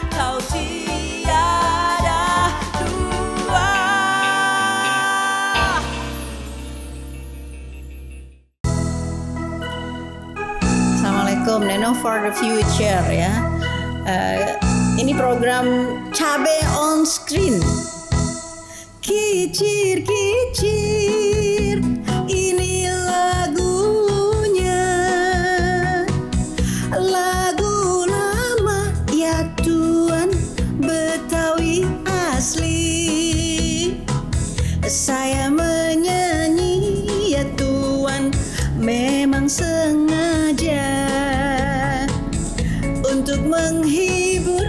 kau tiada dua. Assalamualaikum, Neno for the Future ya. Ini program Cabe on Screen. Kicir kicir, ini lagunya, lagu lama ya Tuan, Betawi asli. Saya menyanyi ya Tuan, memang sengaja untuk menghibur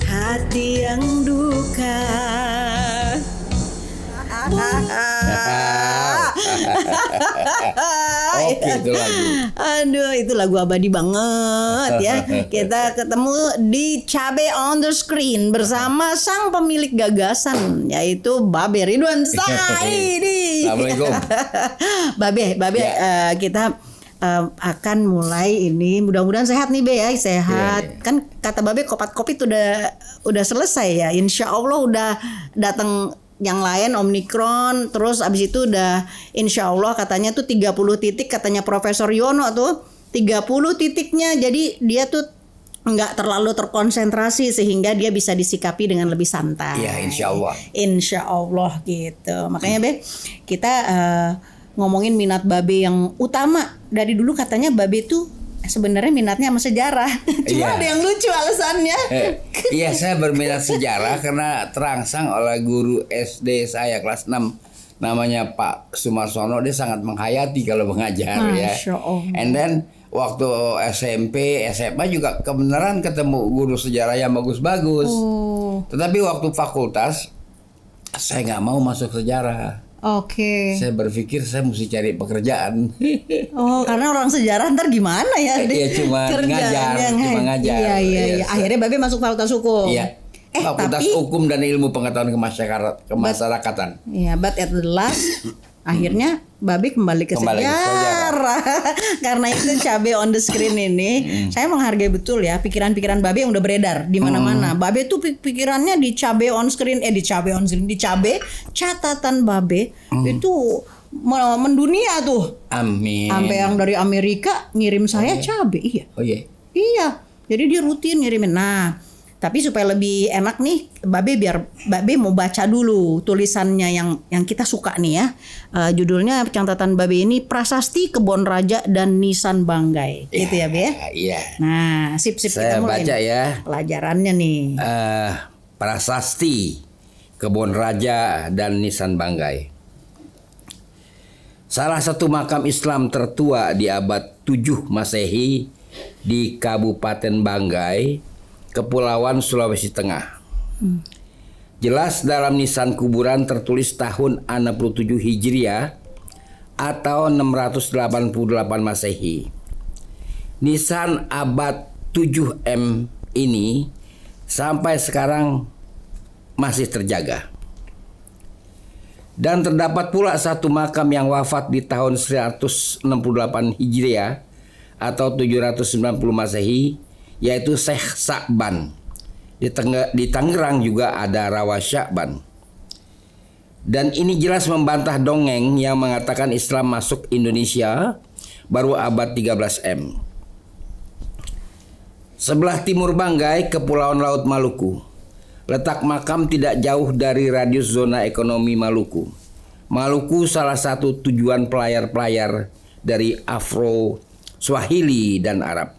hati yang duka. Oke, itu lagu. Aduh, itu lagu abadi banget ya. Kita ketemu di Cabe on the Screen bersama sang pemilik gagasan, yaitu Babe Ridwan Saidi. Assalamualaikum. Babe, kita akan mulai ini, mudah-mudahan sehat nih Be ya, sehat. Kan kata Babe Covid udah selesai ya, insya Allah udah datang yang lain Omikron, terus abis itu udah insya Allah katanya tuh 30 titik, katanya Profesor Yono tuh 30 titiknya, jadi dia tuh nggak terlalu terkonsentrasi sehingga dia bisa disikapi dengan lebih santai. Ya, insya Allah gitu. Makanya Be, kita ngomongin minat Babe yang utama. Dari dulu katanya Babe tuh sebenarnya minatnya sama sejarah. Cuma ada yang lucu alasannya. Iya, saya berminat sejarah karena terangsang oleh guru SD saya kelas 6, namanya Pak Sumarsono. Dia sangat menghayati kalau mengajar. Masya Allah. And then waktu SMP, SMA juga kebenaran ketemu guru sejarah yang bagus-bagus. Tetapi waktu fakultas saya nggak mau masuk sejarah. Oke. Saya berpikir saya mesti cari pekerjaan. Oh, karena orang sejarah ntar gimana ya? Iya, cuma ngajar. Iya. Akhirnya Babe masuk fakultas hukum. Iya. Fakultas Hukum dan Ilmu Pengetahuan Kemasyarakatan. Iya, but at the last akhirnya Babe kembali ke sejarah. Karena itu Cabe on the Screen ini, saya menghargai betul ya pikiran-pikiran Babe yang udah beredar di mana-mana. Babe tuh pikirannya di Cabe on Screen, di Cabe catatan Babe itu mendunia tuh. Amin. Sampai yang dari Amerika ngirim saya cabe. Iya. Oh iya. Iya. Jadi dia rutin ngirimin. Nah, tapi supaya lebih enak nih, biar Babe mau baca dulu tulisannya yang kita suka nih ya. Judulnya catatan Babe ini Prasasti Kebon Raja dan Nisan Banggai. Gitu ya, Be? Iya. Nah, sip saya kita mulai baca ya. Pelajarannya nih. Prasasti Kebon Raja dan Nisan Banggai. Salah satu makam Islam tertua di abad 7 Masehi di Kabupaten Banggai, Kepulauan Sulawesi Tengah. Jelas dalam nisan kuburan tertulis tahun 67 Hijriah atau 688 Masehi. Nisan abad 7M ini sampai sekarang masih terjaga. Dan terdapat pula satu makam yang wafat di tahun 168 Hijriah atau 790 Masehi, yaitu Syekh Sa'ban. Di Tangerang juga ada Rawa Sya'ban. Dan ini jelas membantah dongeng yang mengatakan Islam masuk Indonesia baru abad 13M. Sebelah timur Banggai, Kepulauan Laut Maluku. Letak makam tidak jauh dari radius zona ekonomi Maluku. Maluku salah satu tujuan pelayar-pelayar dari Afro, Swahili, dan Arab.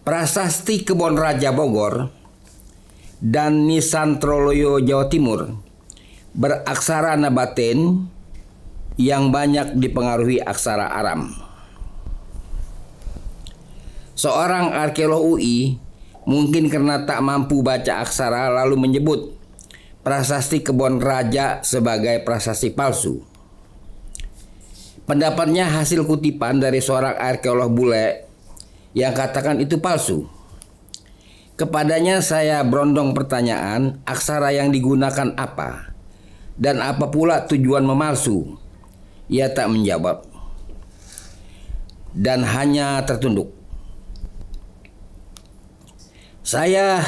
Prasasti Kebon Raja Bogor dan Nisan Troloyo Jawa Timur beraksara Nabaten yang banyak dipengaruhi aksara Aram. Seorang arkeolog UI mungkin karena tak mampu baca aksara lalu menyebut prasasti Kebon Raja sebagai prasasti palsu. Pendapatnya hasil kutipan dari seorang arkeolog bule yang katakan itu palsu. Kepadanya saya berondong pertanyaan, aksara yang digunakan apa? Dan apa pula tujuan memalsu? Ia tak menjawab dan hanya tertunduk. Saya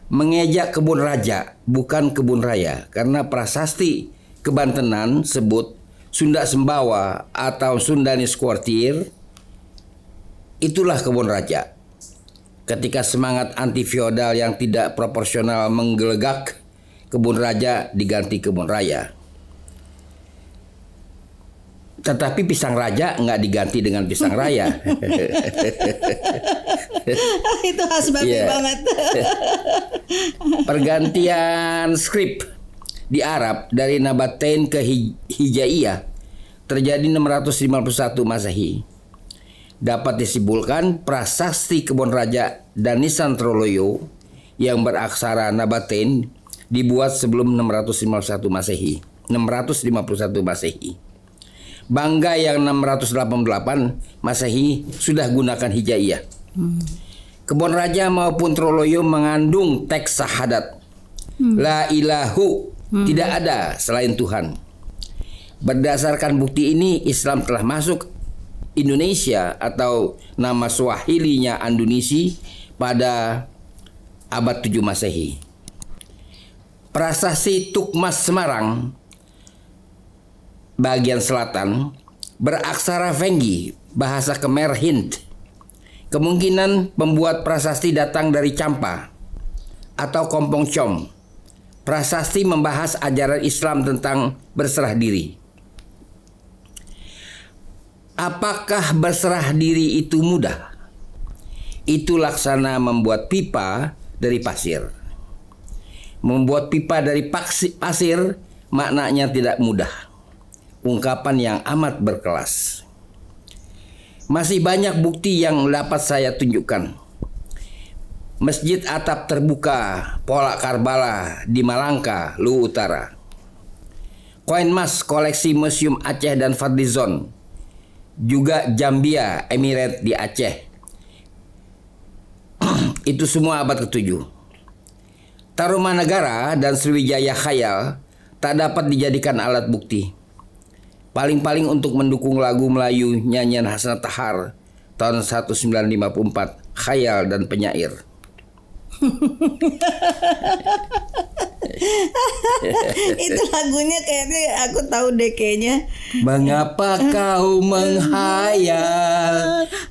mengejak kebun raja, bukan kebun raya, karena prasasti Kebantenan sebut Sunda Sembawa atau Sundanis Kuartir itulah kebun raja. Ketika semangat anti feodal yang tidak proporsional menggelegak, kebun raja diganti kebun raya. Tetapi pisang raja nggak diganti dengan pisang raya. Itu khas Babe banget. Pergantian skrip di Arab dari Nabatein ke Hijaiyah terjadi 651 Masehi. Dapat disimpulkan prasasti kebun raja dan Nisan Troloyo yang beraksara Nabatein dibuat sebelum 651 Masehi. Bangga yang 688 Masehi sudah gunakan Hijaiyah. Kebun raja maupun Troloyo mengandung teks syahadat. La ilahu, tidak ada selain Tuhan. Berdasarkan bukti ini, Islam telah masuk Indonesia atau nama Swahilinya Andunisi pada abad 7 Masehi. Prasasti Tukmas Semarang bagian selatan beraksara Fenggi, bahasa Khmer Hind. Kemungkinan pembuat prasasti datang dari Champa atau Kompong Chom. Prasasti membahas ajaran Islam tentang berserah diri. Apakah berserah diri itu mudah? Itu laksana membuat pipa dari pasir. Membuat pipa dari pasir maknanya tidak mudah. Ungkapan yang amat berkelas. Masih banyak bukti yang dapat saya tunjukkan. Masjid atap terbuka Pola Karbala di Malangka, Luwu Utara. Koin emas koleksi Museum Aceh dan Fadlizon. Juga Jambia Emirate di Aceh. Itu semua abad ke-7. Tarumanegara dan Sriwijaya Khayal tak dapat dijadikan alat bukti. Paling-paling untuk mendukung lagu Melayu nyanyian Hasan Tahar tahun 1954, Khayal dan penyair. Itu lagunya kayaknya aku tahu deh kayaknya. Mengapa kau menghayal,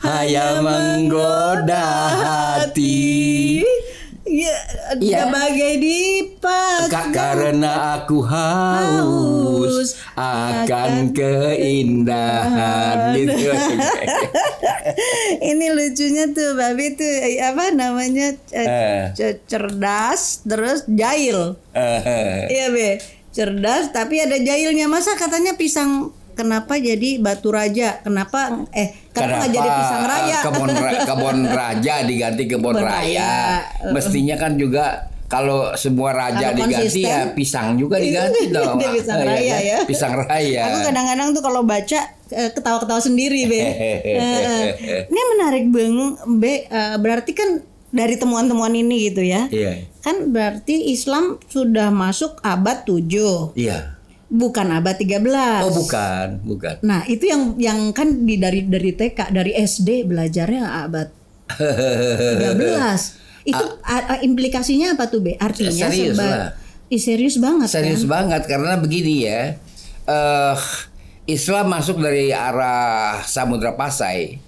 hayal menggoda hati. Ya, bagai dipakai. Karena aku haus akan keindahan. Gitu. Ini lucunya tuh, Babi tuh apa namanya cerdas terus jahil. Iya Be, cerdas tapi ada jahilnya. Masa katanya pisang kenapa jadi batu raja? Kenapa nggak jadi pisang raya? Kebun raja diganti kebun raya. Mestinya kan juga kalau semua raja diganti ya pisang juga diganti dong. Pisang raya ya. Pisang raya. Aku kadang-kadang tuh kalau baca ketawa-ketawa sendiri Be. Ini menarik Bang Be. Berarti kan dari temuan-temuan ini gitu ya. Iya. Kan berarti Islam sudah masuk abad 7. Iya. Bukan abad 13. Oh, bukan. Nah, itu yang kan dari TK, dari SD belajarnya abad 13. Itu implikasinya apa tuh, Be? Artinya serius lah. Serius banget. Serius banget karena begini ya. Islam masuk dari arah Samudra Pasai,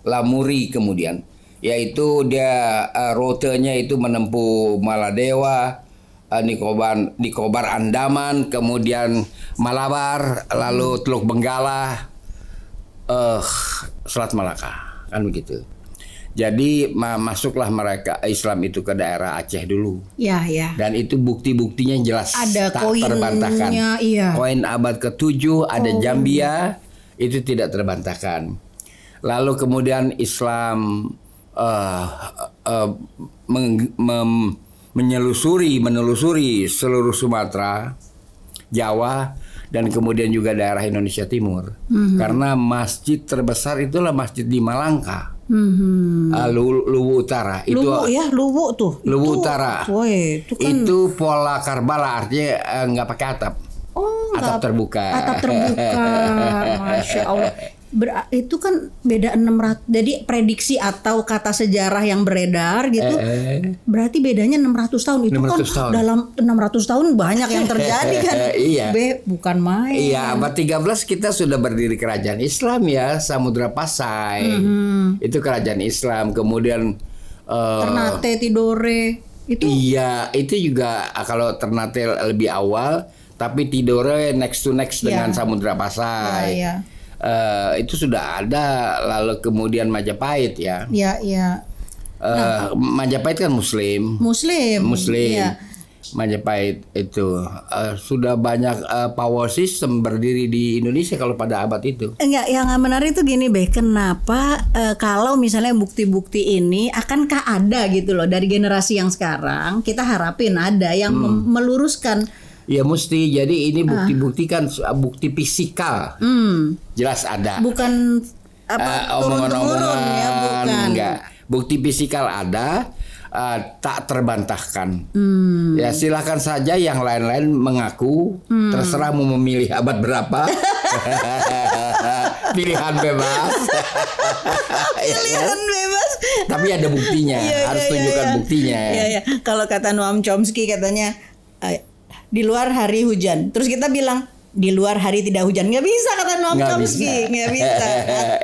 Lamuri kemudian, yaitu dia rutenya itu menempuh Maladewa, Nicobar Andaman, kemudian Malabar, lalu Teluk Benggala, Selat Malaka, kan begitu. Jadi masuklah mereka Islam itu ke daerah Aceh dulu. Ya. Dan itu bukti-buktinya jelas, ada tak terbantahkan. Iya. Koin abad ke-7 ada Jambia, itu tidak terbantahkan. Lalu kemudian Islam menelusuri seluruh Sumatera, Jawa, dan kemudian juga daerah Indonesia Timur. Karena masjid terbesar itulah masjid di Malangka, Luwu Utara. Luwu Utara. Woy, itu kan itu Pola Karbala, artinya nggak pakai atap. Oh, atap terbuka. Masya Allah. Itu kan beda 600. Jadi prediksi atau kata sejarah yang beredar gitu. Berarti bedanya 600 tahun. Itu 600 kan tahun. Dalam 600 tahun banyak yang terjadi kan. Iya. Bukan main. Iya, abad 13 kita sudah berdiri kerajaan Islam ya, Samudra Pasai. Itu kerajaan Islam. Kemudian Ternate, Tidore itu. Iya, itu juga kalau Ternate lebih awal, tapi Tidore next to next dengan Samudra Pasai. Iya. Itu sudah ada. Lalu kemudian Majapahit ya. Iya. Majapahit kan Muslim. Iya. Majapahit itu sudah banyak power system berdiri di Indonesia kalau pada abad itu. Enggak, yang menarik itu gini Be, kenapa kalau misalnya bukti-bukti ini akankah ada gitu loh dari generasi yang sekarang, kita harapin ada yang meluruskan. Ya mesti, jadi ini bukti-bukti kan bukti fisikal, jelas ada. Bukan turun-temurun ya, bukan. Enggak, bukti fisikal ada. Tak terbantahkan. Ya silahkan saja yang lain-lain mengaku, terserah mau memilih abad berapa. Pilihan bebas. Pilihan bebas. Tapi ada buktinya, harus tunjukkan buktinya. Iya. Kalau kata Noam Chomsky katanya di luar hari hujan. Terus kita bilang di luar hari tidak hujan. Nggak bisa kata Noam Chomsky. Nggak bisa.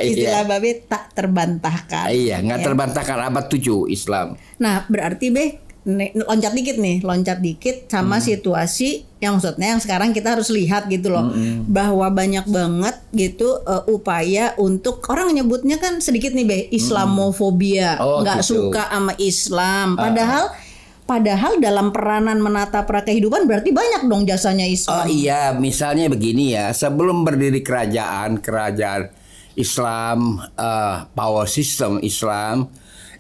Istilah Babe tak terbantahkan. Iya, nggak terbantahkan abad 7 Islam. Nah, berarti Be loncat dikit sama situasi yang maksudnya yang sekarang kita harus lihat gitu loh. Bahwa banyak banget gitu upaya untuk orang nyebutnya kan sedikit nih Be, Islamofobia. Nggak gitu. Suka sama Islam. Padahal dalam peranan menata kehidupan berarti banyak dong jasanya Islam. Oh iya, misalnya begini ya, sebelum berdiri kerajaan Islam, power system Islam,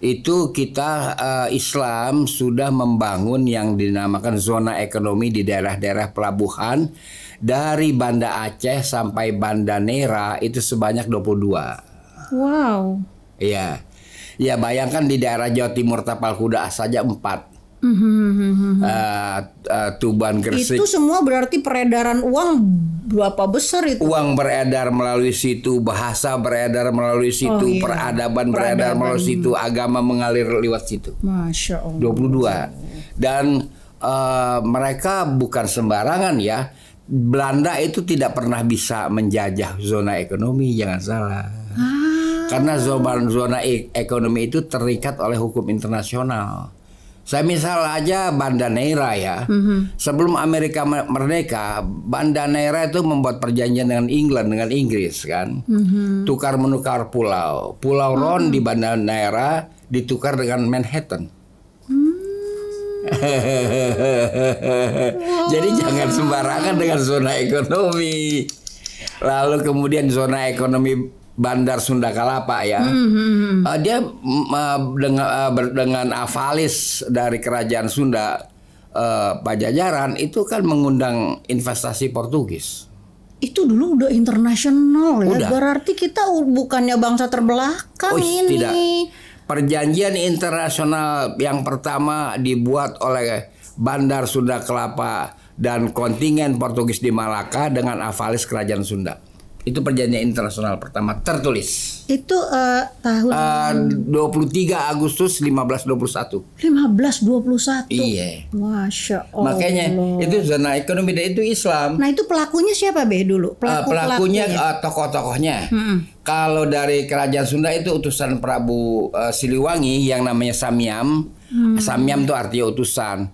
itu kita Islam sudah membangun yang dinamakan zona ekonomi di daerah-daerah pelabuhan dari Banda Aceh sampai Banda Nera itu sebanyak 22. Wow. Iya. Ya bayangkan di daerah Jawa Timur Tapal Kuda saja 4. Tuban, Gresik. Itu semua berarti peredaran uang berapa besar itu? Uang beredar melalui situ, bahasa beredar melalui situ, peradaban beredar melalui situ, agama mengalir lewat situ. Masya Allah. 22. Dan mereka bukan sembarangan ya. Belanda itu tidak pernah bisa menjajah zona ekonomi, jangan salah. Karena zona ekonomi itu terikat oleh hukum internasional. Saya misal aja Banda Neira ya. Sebelum Amerika merdeka, Banda Neira itu membuat perjanjian dengan England, dengan Inggris kan. Tukar menukar pulau. Pulau Ron di Banda Neira ditukar dengan Manhattan. Jadi jangan sembarangan dengan zona ekonomi. Lalu kemudian zona ekonomi Bandar Sunda Kelapa ya, dia dengan avalis dari kerajaan Sunda Pajajaran itu kan mengundang investasi Portugis. Itu dulu udah internasional ya, berarti kita bukannya bangsa terbelakang ini. Tidak. Perjanjian internasional yang pertama dibuat oleh Bandar Sunda Kelapa dan kontingen Portugis di Malaka dengan avalis kerajaan Sunda. Itu perjanjian internasional pertama tertulis. Itu tahun 23 Agustus 1521. 1521. Iya. Masya Allah. Makanya itu zona ekonomi dan itu Islam. Nah itu pelakunya siapa Be dulu? Pelakunya tokoh-tokohnya. Kalau dari kerajaan Sunda itu utusan Prabu Siliwangi yang namanya Samyam. Samyam itu artinya utusan.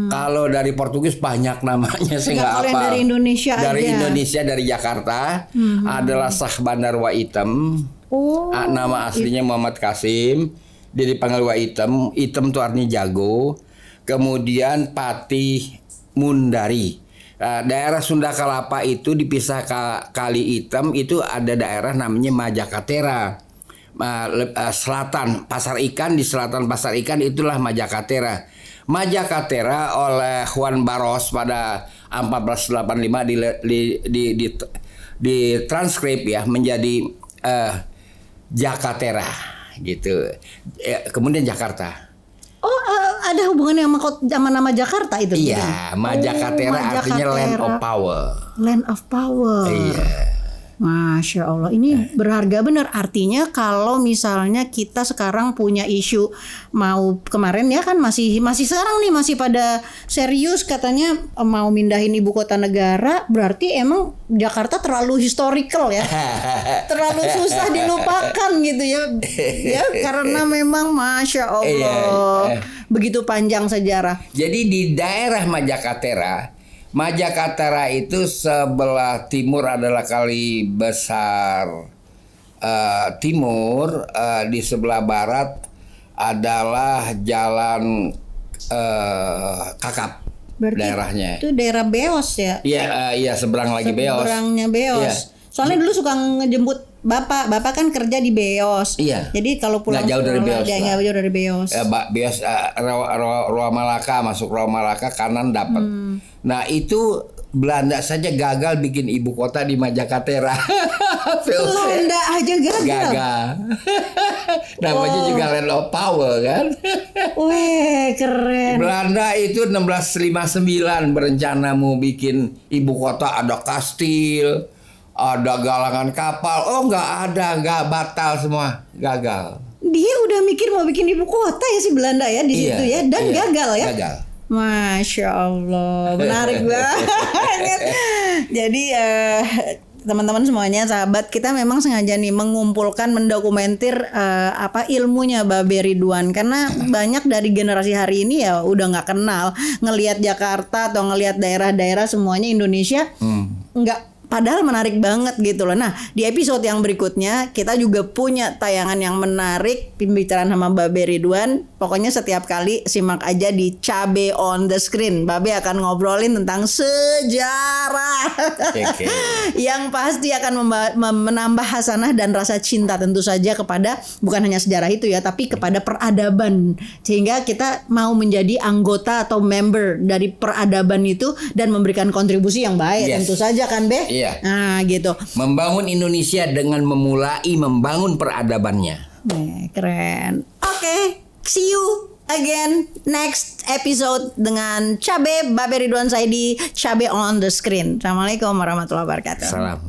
Kalau dari Portugis banyak namanya, saya nggak apa. Dari Indonesia dari aja. Indonesia dari Jakarta adalah Sah Bandar Waitem. Nama aslinya Muhammad Kasim. Dia dipanggil Waitem. Item itu artinya jago. Kemudian Patih Mundari. Daerah Sunda Kelapa itu dipisah Kali Item, itu ada daerah namanya Majakatera. Selatan Pasar Ikan, di selatan Pasar Ikan itulah Majakatera. Majakatera oleh Juan Barros pada 1485 di transkrip ya menjadi Jakatera gitu. Kemudian Jakarta. Ada hubungannya sama nama Jakarta itu? Iya, Majakatera artinya Land of Power. Land of Power. Iya. Masya Allah, ini berharga benar. Artinya kalau misalnya kita sekarang punya isu, mau kemarin ya kan masih sekarang nih masih pada serius katanya mau mindahin ibu kota negara, berarti emang Jakarta terlalu historical ya, terlalu susah dilupakan gitu ya, ya karena memang Masya Allah begitu panjang sejarah. Jadi di daerah Majakaterra itu sebelah timur adalah Kali Besar Timur, di sebelah barat adalah Jalan Kakap. Berarti daerahnya. Itu daerah Beos ya? Iya, seberang lagi Beos. Seberangnya Beos. Iya. Soalnya dulu suka ngejemput Bapak kan kerja di Beos. Iya. Jadi kalau pulang nggak jauh dari Beos. Nggak jauh dari Beos. Beos, Rawa Malaka, masuk Rawa Malaka kanan dapat. Nah itu Belanda saja gagal bikin ibu kota di Majakaterra. Belanda aja gagal. Namanya juga Land of Power kan. Weh, keren. Belanda itu 1659 berencana mau bikin ibu kota, ada kastil, ada galangan kapal. Oh nggak batal semua, gagal. Dia udah mikir mau bikin ibu kota ya si Belanda ya di situ ya, dan gagal ya. Gagal. Masya Allah, menarik banget. Jadi teman-teman semuanya, sahabat, kita memang sengaja nih mengumpulkan, mendokumentir ilmunya Babe Ridwan, karena banyak dari generasi hari ini ya udah nggak kenal, ngelihat Jakarta atau ngelihat daerah-daerah semuanya Indonesia nggak. Padahal menarik banget gitu loh. Nah di episode yang berikutnya kita juga punya tayangan yang menarik, pembicaraan sama Babe Ridwan. Pokoknya setiap kali simak aja di Cabe on the Screen. Babe akan ngobrolin tentang sejarah yang pasti akan menambah hasanah dan rasa cinta tentu saja kepada bukan hanya sejarah itu ya, tapi kepada peradaban. Sehingga kita mau menjadi anggota atau member dari peradaban itu dan memberikan kontribusi yang baik. Tentu saja kan Be? Iya. Nah gitu. Membangun Indonesia dengan memulai membangun peradabannya. Keren. Oke, see you again next episode dengan Cabe Babe Ridwan Saidi, Cabe on the Screen. Assalamualaikum warahmatullahi wabarakatuh. Salam.